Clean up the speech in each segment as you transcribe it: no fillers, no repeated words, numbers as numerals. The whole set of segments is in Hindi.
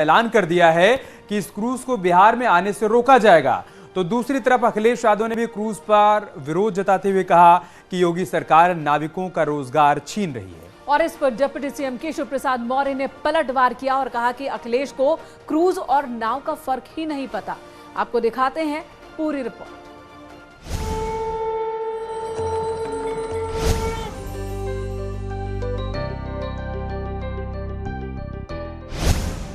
ऐलान कर दिया है कि इस क्रूज को बिहार में आने से रोका जाएगा। तो दूसरी तरफ अखिलेश यादव ने भी क्रूज पर विरोध जताते हुए कहा कि योगी सरकार नाविकों का रोजगार छीन रही है। और इस पर डिप्टी सीएम केशव प्रसाद मौर्य ने पलटवार किया और कहा कि अखिलेश को क्रूज और नाव का फर्क ही नहीं पता। आपको दिखाते हैं पूरी रिपोर्ट।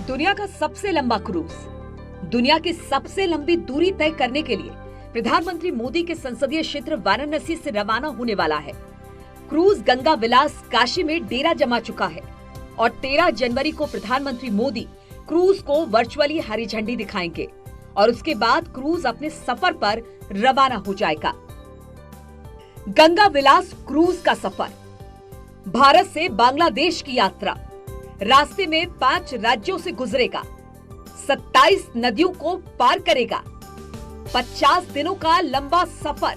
दुनिया का सबसे लंबा क्रूज, दुनिया की सबसे लंबी दूरी तय करने के लिए प्रधानमंत्री मोदी के संसदीय क्षेत्र वाराणसी से रवाना होने वाला है। क्रूज गंगा विलास काशी में डेरा जमा चुका है और 13 जनवरी को प्रधानमंत्री मोदी क्रूज को वर्चुअली हरी झंडी दिखाएंगे और उसके बाद क्रूज अपने सफर पर रवाना हो जाएगा। गंगा विलास क्रूज का सफर, भारत से बांग्लादेश की यात्रा, रास्ते में 5 राज्यों से गुजरेगा, 27 नदियों को पार करेगा, 50 दिनों का लंबा सफर,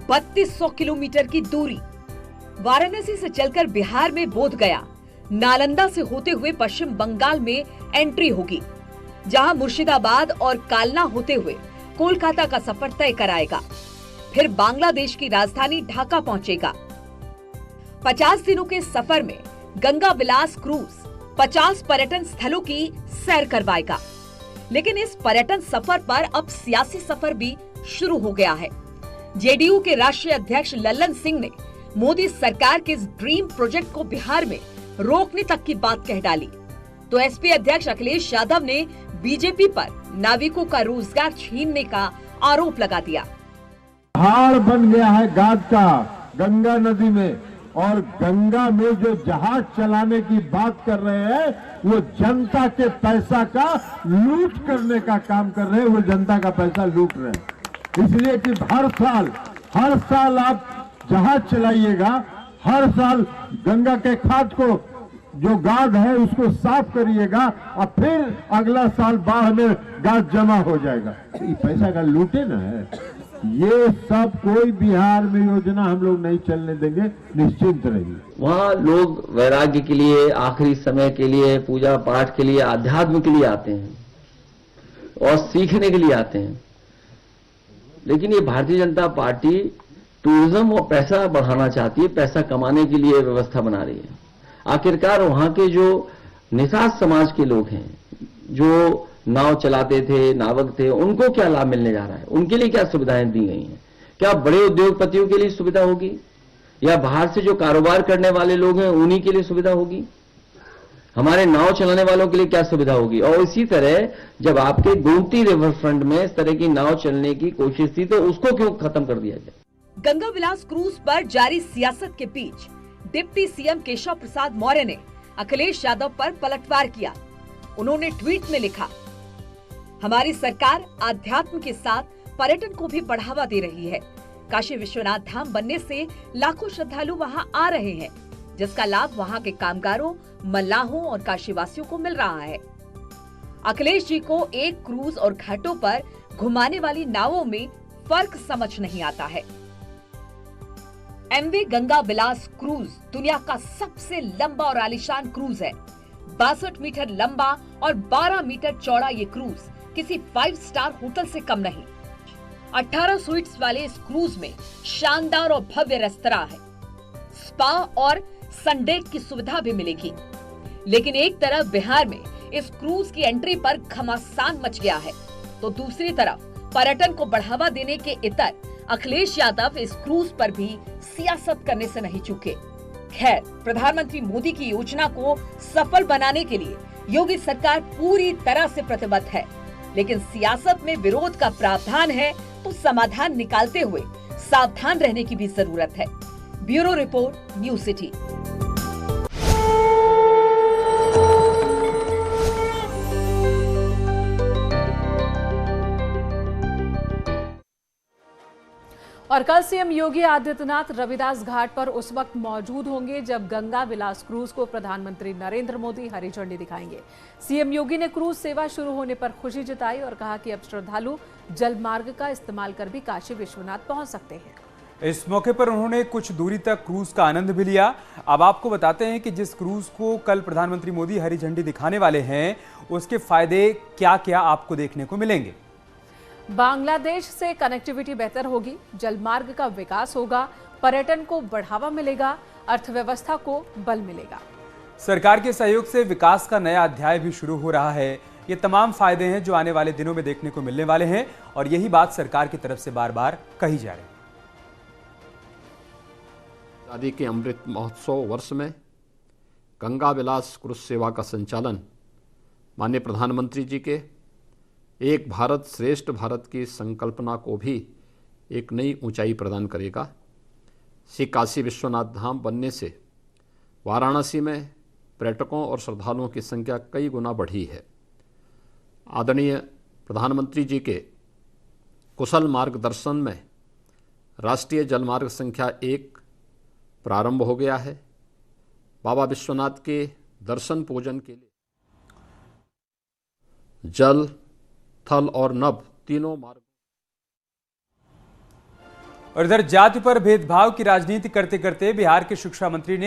3200 किलोमीटर की दूरी, वाराणसी से चलकर बिहार में बोधगया, नालंदा से होते हुए पश्चिम बंगाल में एंट्री होगी, जहां मुर्शिदाबाद और कालना होते हुए कोलकाता का सफर तय कराएगा। फिर बांग्लादेश की राजधानी ढाका पहुंचेगा। 50 दिनों के सफर में गंगा विलास क्रूज 50 पर्यटन स्थलों की सैर करवाएगा। लेकिन इस पर्यटन सफर पर अब सियासी सफर भी शुरू हो गया है। जेडीयू के राष्ट्रीय अध्यक्ष लल्लन सिंह ने मोदी सरकार के इस ड्रीम प्रोजेक्ट को बिहार में रोकने तक की बात कह डाली। तो एसपी अध्यक्ष अखिलेश यादव ने बीजेपी पर नाविकों का रोजगार छीनने का आरोप लगा दिया। पहाड़ बन गया है गाद का गंगा नदी में, और गंगा में जो जहाज चलाने की बात कर रहे हैं वो जनता के पैसा का लूट करने का काम कर रहे हैं। वो जनता का पैसा लूट रहे हैं, इसलिए कि हर साल आप जहाज चलाइएगा, हर साल गंगा के खाद को जो गाद है उसको साफ करिएगा और फिर अगला साल बाढ़ में गाद जमा हो जाएगा। ये पैसा का लूटे ना है। ये सब कोई बिहार में योजना हम लोग नहीं चलने देंगे, निश्चिंत रहिए। वहाँ लोग वैराग्य के लिए, आखिरी समय के लिए, पूजा पाठ के लिए, आध्यात्म के लिए आते हैं और सीखने के लिए आते हैं। लेकिन ये भारतीय जनता पार्टी टूरिज्म और पैसा बढ़ाना चाहती है, पैसा कमाने के लिए व्यवस्था बना रही है। आखिरकार वहां के जो निषाद समाज के लोग हैं, जो नाव चलाते थे, नावक थे, उनको क्या लाभ मिलने जा रहा है? उनके लिए क्या सुविधाएं दी गई हैं? क्या बड़े उद्योगपतियों के लिए सुविधा होगी या बाहर से जो कारोबार करने वाले लोग हैं उन्हीं के लिए सुविधा होगी? हमारे नाव चलाने वालों के लिए क्या सुविधा होगी? और इसी तरह जब आपके गोमती रिवर फ्रंट में इस तरह की नाव चलने की कोशिश थी तो उसको क्यों खत्म कर दिया जाए? गंगा विलास क्रूज पर जारी सियासत के बीच डिप्टी सीएम केशव प्रसाद मौर्य ने अखिलेश यादव पर पलटवार किया। उन्होंने ट्वीट में लिखा, हमारी सरकार आध्यात्म के साथ पर्यटन को भी बढ़ावा दे रही है। काशी विश्वनाथ धाम बनने से लाखों श्रद्धालु वहां आ रहे हैं, जिसका लाभ वहां के कामगारों, मल्लाहों और काशीवासियों को मिल रहा है। अखिलेश जी को एक क्रूज और घाटों पर घुमाने वाली नावों में फर्क समझ नहीं आता है। एमवी गंगा विलास क्रूज दुनिया का सबसे लंबा और आलीशान क्रूज है। 62 मीटर लंबा और 12 मीटर चौड़ा ये क्रूज किसी 5 स्टार होटल से कम नहीं। 18 स्वीट्स वाले इस क्रूज में शानदार और भव्य रेस्तरां है, स्पा और सनडेक की सुविधा भी मिलेगी। लेकिन एक तरफ बिहार में इस क्रूज की एंट्री पर घमासान मच गया है, तो दूसरी तरफ पर्यटन को बढ़ावा देने के इतर अखिलेश यादव इस क्रूज पर भी सियासत करने से नहीं चूके। खैर, प्रधानमंत्री मोदी की योजना को सफल बनाने के लिए योगी सरकार पूरी तरह से प्रतिबद्ध है, लेकिन सियासत में विरोध का प्रावधान है तो समाधान निकालते हुए सावधान रहने की भी जरूरत है। Bureau report, news city. और कल सीएम योगी आदित्यनाथ रविदास घाट पर उस वक्त मौजूद होंगे जब गंगा विलास क्रूज को प्रधानमंत्री नरेंद्र मोदी हरी झंडी दिखाएंगे। सीएम योगी ने क्रूज सेवा शुरू होने पर खुशी जताई और कहा कि अब श्रद्धालु जल मार्ग का इस्तेमाल कर भी काशी विश्वनाथ पहुंच सकते हैं। इस मौके पर उन्होंने कुछ दूरी तक क्रूज का आनंद भी लिया। अब आपको बताते हैं कि जिस क्रूज को कल प्रधानमंत्री मोदी हरी झंडी दिखाने वाले हैं, उसके फायदे क्या क्या आपको देखने को मिलेंगे। बांग्लादेश से कनेक्टिविटी बेहतर होगी, जलमार्ग का विकास होगा, पर्यटन को बढ़ावा मिलेगा, अर्थव्यवस्था को बल मिलेगा। सरकार के सहयोग से विकास का नया अध्याय भी शुरू हो रहा है। ये तमाम फायदे हैं जो आने वाले दिनों में देखने को मिलने वाले हैं और यही बात सरकार की तरफ से बार बार कही जा रही है। आजादी के अमृत महोत्सव वर्ष में गंगा विलास क्रूज सेवा का संचालन माननीय प्रधानमंत्री जी के एक भारत श्रेष्ठ भारत की संकल्पना को भी एक नई ऊंचाई प्रदान करेगा। श्री काशी विश्वनाथ धाम बनने से वाराणसी में पर्यटकों और श्रद्धालुओं की संख्या कई गुना बढ़ी है। आदरणीय प्रधानमंत्री जी के कुशल मार्गदर्शन में राष्ट्रीय जलमार्ग संख्या 1 प्रारंभ हो गया है। बाबा विश्वनाथ के दर्शन पूजन के लिए जल, थल और नभ तीनों मार्ग। और इधर जाति पर भेदभाव की राजनीति करते करते बिहार के शिक्षा मंत्री ने